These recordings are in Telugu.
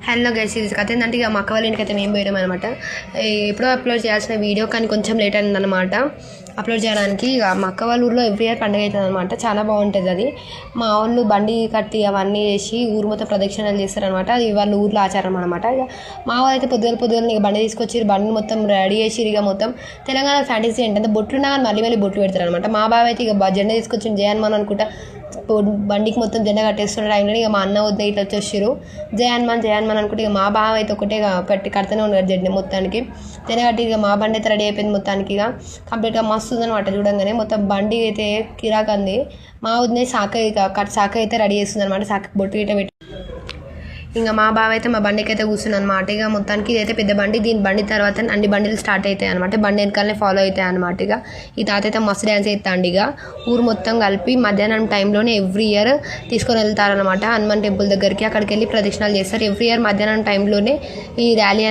హలో గైస్, ఇది కథ ఏంటంటే ఇక మా అక్క వాళ్ళ ఇంటికి అయితే మేము పోయడం అనమాట. ఎప్పుడో అప్లోడ్ చేయాల్సిన వీడియో కానీ కొంచెం లేట్ అయిందనమాట అప్లోడ్ చేయడానికి. ఇక మా అక్క వాళ్ళ ఊళ్ళో ఎవ్రీ ఇయర్ పండుగ అవుతుంది అనమాట. చాలా బాగుంటుంది అది. మా వాళ్ళు బండి కట్టి అవన్నీ చేసి ఊరు మొత్తం ప్రదక్షిణలు చేస్తారనమాట. అది వాళ్ళ ఊర్లో ఆచారం అనమాట. ఇక మా వాళ్ళు అయితే పొద్దున ఇక బండి తీసుకొచ్చి బండి మొత్తం రెడీ చేసి ఇక మొత్తం తెలంగాణ ఫ్యాంటసీ ఏంటంటే బొట్లున్నా కానీ మళ్ళీ బొట్లు పెడతారు అనమాట. మా బావ అయితే ఇక జెండా తీసుకొచ్చి జయన్మాన్ అనుకుంటా బండికి మొత్తం జెండా కట్టేస్తున్న టైంలో ఇక మా అన్న వద్ద ఇట్లా వచ్చేసారు జయన్మాన్ అనుకుంటే ఇక మా బావ అయితే ఒకటే పెట్టి కడుతూనే ఉన్నాడు జెండా మొత్తానికి. జెండా కట్టి ఇక మా బండి అయితే రెడీ అయిపోయింది మొత్తానికి. ఇక కంప్లీట్గా మస్తు ఉందన్నమాట చూడంగానే. మొత్తం బండి అయితే కిరాక్ అంది. మా వద్దే సాక అయితే రెడీ చేస్తుంది అనమాట. సాక బొట్టు గిట్ట పెట్టి ఇంకా మా బావ అయితే మా బండికి అయితే కూర్చున్నాను అనమాట. ఇక మొత్తానికి ఇదైతే పెద్ద బండి. దీని బండి తర్వాత అన్ని బండిలు స్టార్ట్ అవుతాయి అనమాట. బండి వెనకాలనే ఫాలో అవుతాయి అనమాట. ఇక ఈ తాత అయితే మస్తు డ్యాన్స్ చేస్తాండి. ఇక ఊరు మొత్తం కలిపి మధ్యాహ్నం టైంలోనే ఎవ్రీ ఇయర్ తీసుకొని వెళ్తారనమాట హనుమాన్ టెంపుల్ దగ్గరికి. అక్కడికి వెళ్ళి ప్రదక్షిణాలు చేస్తారు. ఎవ్రీ ఇయర్ మధ్యాహ్నం టైంలోనే ఈ ర్యాలీ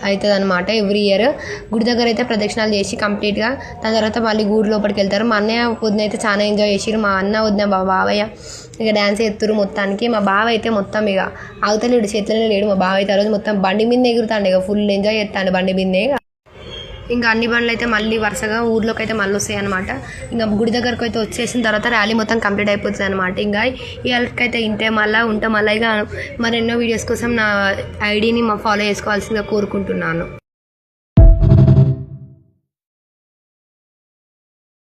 అవుతుంది అనమాట. ఎవ్రీ ఇయర్ గుడి దగ్గర అయితే ప్రదక్షిణాలు చేసి కంప్లీట్గా దాని తర్వాత మళ్ళీ గుడి లోపలికి వెళ్తారు. మా అన్నయ్య వదిన అయితే చాలా ఎంజాయ్ చేసిరు. మా అన్న వదిన బావయ్య ఇక డ్యాన్స్ ఎత్తురు మొత్తానికి. మా బావ అయితే మొత్తం ఇక అవతలేడు, చేతులనే లేడు. మా బావ అయితే ఆ రోజు మొత్తం బండి మీద ఎగురుతాండి. ఇక ఫుల్ ఎంజాయ్ చేస్తాండి బండి మీదనే. ఇంకా అన్ని బండ్లు అయితే మళ్ళీ వరుసగా ఊర్లోకి అయితే మళ్ళీ వస్తాయి అనమాట. ఇంకా గుడి దగ్గరకు అయితే వచ్చేసిన తర్వాత ర్యాలీ మొత్తం కంప్లీట్ అయిపోతుంది అనమాట. ఇంకా ఇవాళకైతే ఉంటే మళ్ళీ ఇక మరెన్నో వీడియోస్ కోసం నా ఐడిని ఫాలో చేసుకోవాల్సిందిగా కోరుకుంటున్నాను.